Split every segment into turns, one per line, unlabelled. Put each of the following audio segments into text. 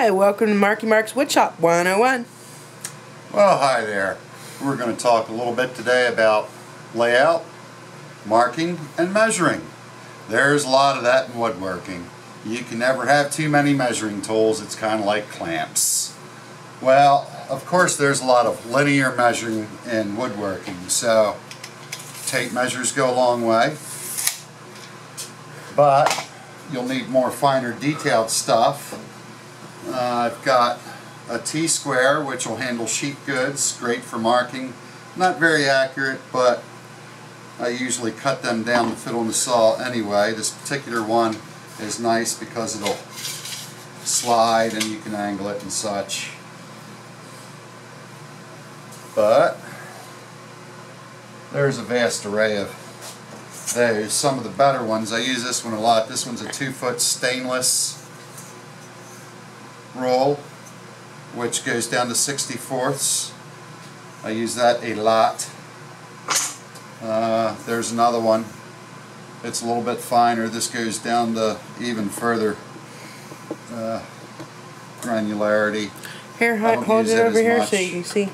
Hi, welcome to Marky Mark's Woodshop 101.
Well, hi there. We're going to talk a little bit today about layout, marking, and measuring. There's a lot of that in woodworking. You can never have too many measuring tools. It's kind of like clamps. Well, of course there's a lot of linear measuring in woodworking, so tape measures go a long way. But you'll need more finer detailed stuff. I've got a T-square which will handle sheet goods, great for marking. Not very accurate, but I usually cut them down to fit on the saw anyway. This particular one is nice because it'll slide and you can angle it and such. But there's a vast array of those. Some of the better ones, I use this one a lot. This one's a 2-foot stainless roll which goes down to 64ths. I use that a lot. There's another one. It's a little bit finer. This goes down to even further granularity.
Here, hold it over here so you can see.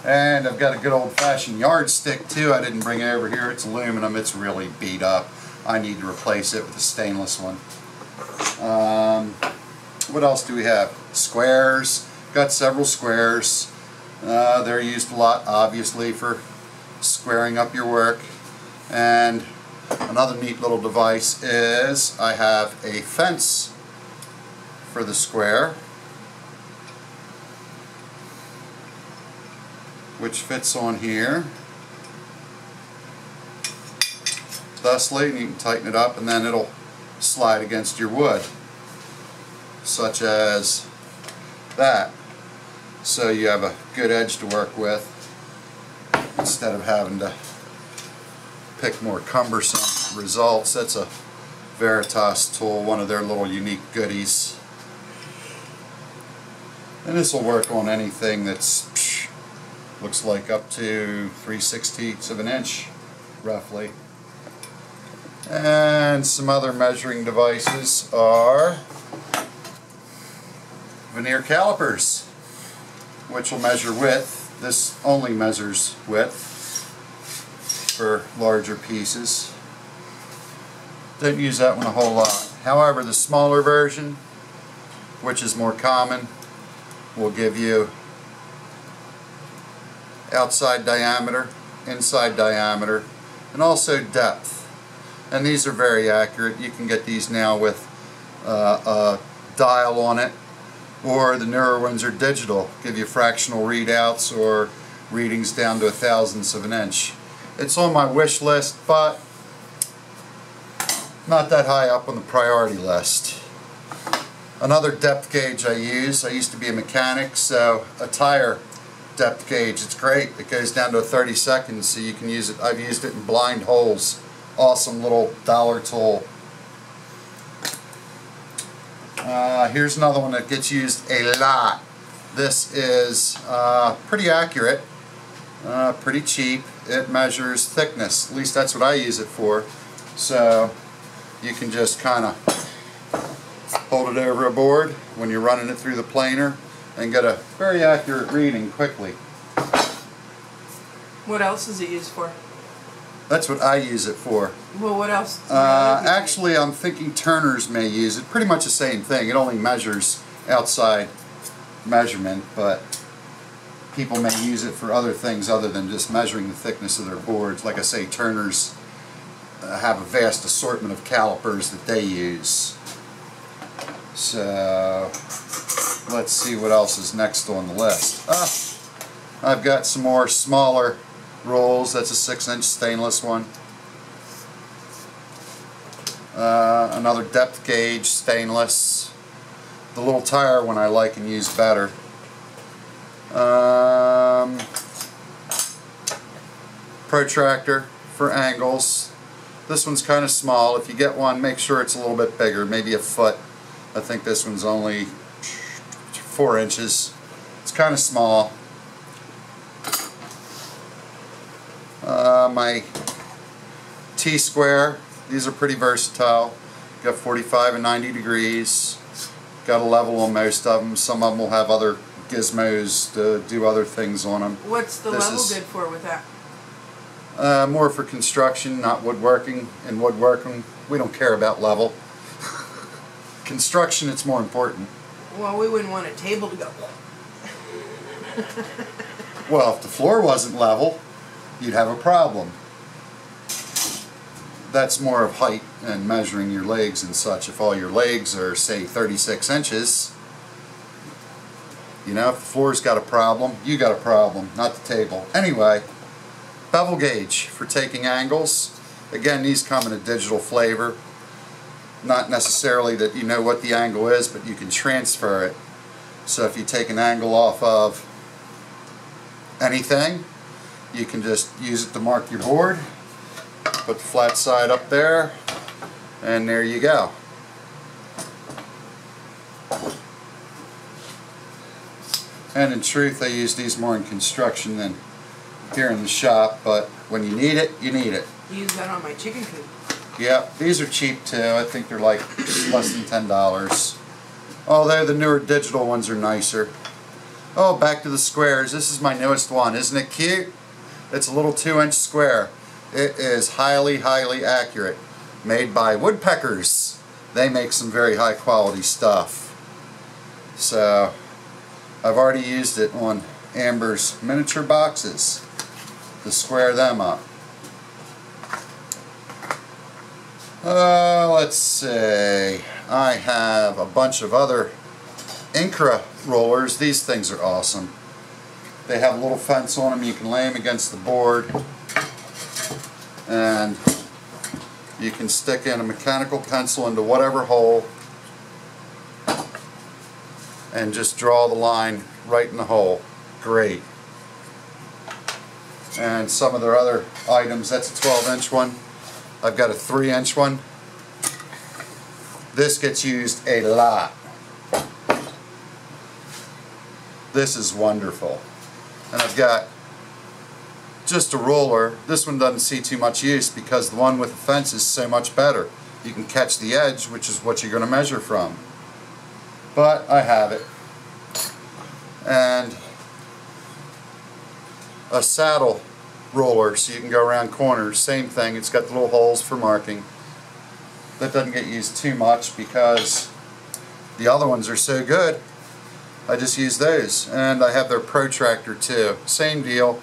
And I've got a good old-fashioned yardstick too. I didn't bring it over here. It's aluminum. It's really beat up. I need to replace it with a stainless one. What else do we have? Squares. Got several squares. They're used a lot, obviously, for squaring up your work. And another neat little device is I have a fence for the square, which fits on here thusly, and you can tighten it up and then it'll slide against your wood, such as that, so you have a good edge to work with instead of having to pick more cumbersome results. That's a Veritas tool, one of their little unique goodies, and this will work on anything that's looks like up to 3/16 of an inch roughly. And some other measuring devices are veneer calipers, which will measure width. This only measures width for larger pieces. Don't use that one a whole lot. However, the smaller version, which is more common, will give you outside diameter, inside diameter, and also depth. And these are very accurate. You can get these now with a dial on it, or the newer ones are digital, give you fractional readouts or readings down to 1/1000th of an inch. It's on my wish list, but not that high up on the priority list. Another depth gauge I used to be a mechanic, so a tire depth gauge. It's great. It goes down to 30 seconds, so you can use it. I've used it in blind holes. Awesome little dollar tool. Here's another one that gets used a lot. This is pretty accurate, pretty cheap. It measures thickness. At least that's what I use it for. So you can just kind of hold it over a board when you're running it through the planer and get a very accurate reading quickly.
What else is it used for?
That's what I use it for.
Well, what else?
Actually, I'm thinking turners may use it. Pretty much the same thing. It only measures outside measurement, but people may use it for other things other than just measuring the thickness of their boards. Like I say, turners have a vast assortment of calipers that they use. So let's see what else is next on the list. I've got some more smaller rolls. That's a 6-inch stainless one. Another depth gauge stainless. The little tire one I like and use better. Protractor for angles. This one's kind of small. If you get one, make sure it's a little bit bigger, maybe a foot. I think this one's only 4 inches. It's kind of small. My T-square, these are pretty versatile. Got 45 and 90 degrees. Got a level on most of them. Some of them will have other gizmos to do other things on them.
What's the level good for with that?
More for construction, not woodworking. In woodworking, we don't care about level. Construction, it's more important.
Well, we wouldn't want a table to go.
Well, if the floor wasn't level, you'd have a problem. That's more of height and measuring your legs and such. If all your legs are, say, 36 inches, you know, if the floor's got a problem, you got a problem, not the table. Anyway, bevel gauge for taking angles. Again, these come in a digital flavor. Not necessarily that you know what the angle is, but you can transfer it. So if you take an angle off of anything, you can just use it to mark your board. Put the flat side up there, and there you go. And in truth, I use these more in construction than here in the shop, but when you need it, you need it.
Use that on my chicken coop.
Yeah, these are cheap too. I think they're like less than $10. Although the newer digital ones are nicer. Oh, back to the squares. This is my newest one. Isn't it cute? It's a little 2-inch square. It is highly, highly accurate. Made by woodpeckers. They make some very high quality stuff. So, I've already used it on Amber's miniature boxes to square them up. Let's see. I have a bunch of other Incra rollers. These things are awesome. They have a little fence on them. You can lay them against the board. And you can stick in a mechanical pencil into whatever hole and just draw the line right in the hole. Great. And some of their other items, that's a 12-inch one. I've got a 3-inch one. This gets used a lot. This is wonderful. And I've got just a roller. This one doesn't see too much use because the one with the fence is so much better. You can catch the edge, which is what you're going to measure from. But I have it. And a saddle roller so you can go around corners. Same thing. It's got the little holes for marking. That doesn't get used too much because the other ones are so good. I just use those. And I have their protractor too. Same deal.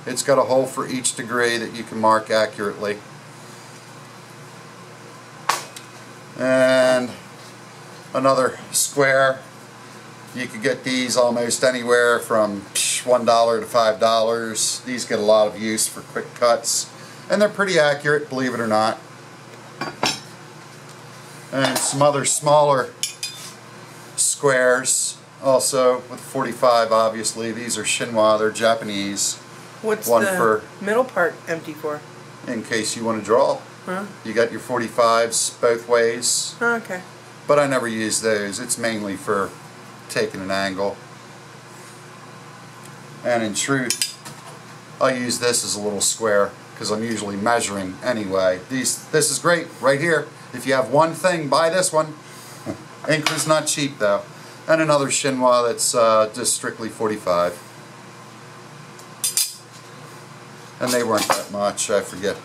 It's got a hole for each degree that you can mark accurately. And another square. You could get these almost anywhere from $1 to $5. These get a lot of use for quick cuts. And they're pretty accurate, believe it or not. And some other smaller squares also with 45 obviously. These are Shinwa, they're Japanese.
What's
one
the
for
middle part empty for?
In case you want to draw.
Huh?
You got your 45s both ways.
Oh, okay.
But I never use those. It's mainly for taking an angle. And in truth, I use this as a little square because I'm usually measuring anyway. This is great right here. If you have one thing, buy this one. Incra's not cheap though. And another Shinwa that's just strictly 45. And they weren't that much. I forget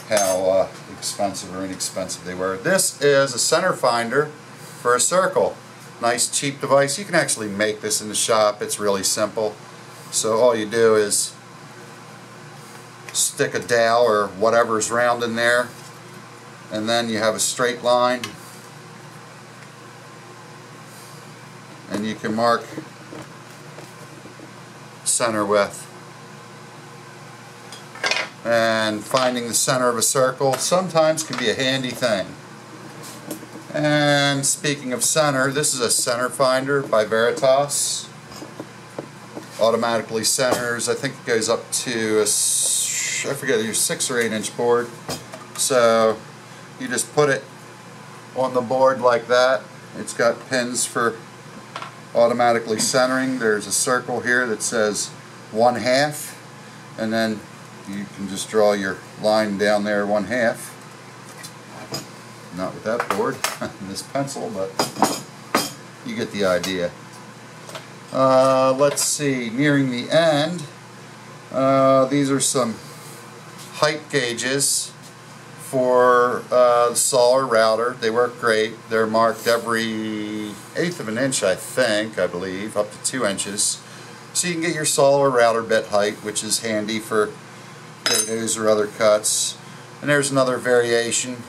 how expensive or inexpensive they were. This is a center finder for a circle. Nice cheap device. You can actually make this in the shop. It's really simple. So all you do is stick a dowel or whatever's round in there, and then you have a straight line, and you can mark center with. And finding the center of a circle sometimes can be a handy thing. And speaking of center, this is a center finder by Veritas. Automatically centers. I think it goes up to a, I forget, either 6 or 8 inch board. So you just put it on the board like that. It's got pins for automatically centering. There's a circle here that says 1/2, and then you can just draw your line down there 1/2. Not with that board and this pencil, but you get the idea. Let's see, nearing the end, these are some height gauges for the Solar router. They work great. They're marked every 1/8 of an inch, I believe, up to 2 inches. So you can get your Solar router bit height, which is handy for dados or other cuts. And there's another variation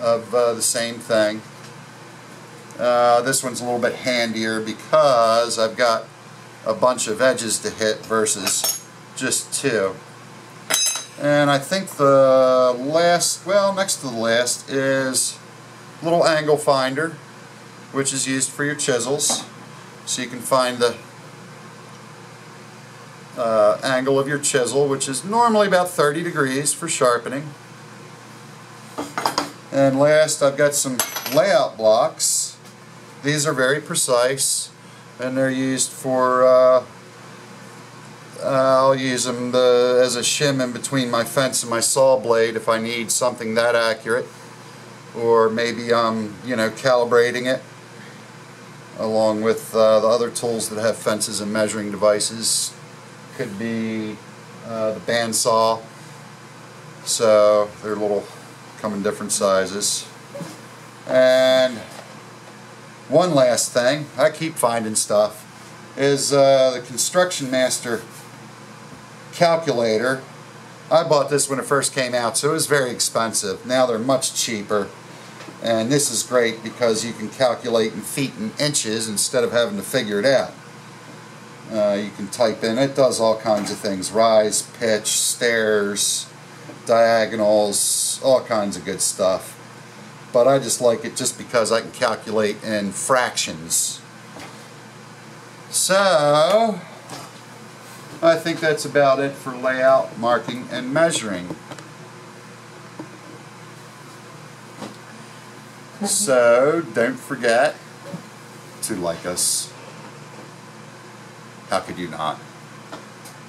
of the same thing. This one's a little bit handier because I've got a bunch of edges to hit versus just 2. And I think the last, well, next to the last is a little angle finder, which is used for your chisels. So you can find the angle of your chisel, which is normally about 30 degrees for sharpening. And last, I've got some layout blocks. These are very precise, and they're used for I'll use them as a shim in between my fence and my saw blade if I need something that accurate, or maybe you know, calibrating it, along with the other tools that have fences and measuring devices. Could be the bandsaw. So they're little, come in different sizes. And one last thing, I keep finding stuff, is the Construction Master calculator. I bought this when it first came out, so it was very expensive. Now they're much cheaper, and this is great because you can calculate in feet and inches instead of having to figure it out. You can type in, it does all kinds of things: rise, pitch, stairs, diagonals, all kinds of good stuff. But I just like it just because I can calculate in fractions. So I think that's about it for layout, marking, and measuring. So don't forget to like us. How could you not?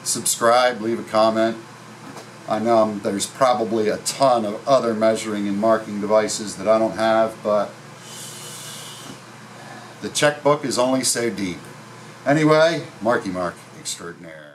Subscribe, leave a comment. I know there's probably a ton of other measuring and marking devices that I don't have, but the checkbook is only so deep. Anyway, Marky Mark extraordinaire.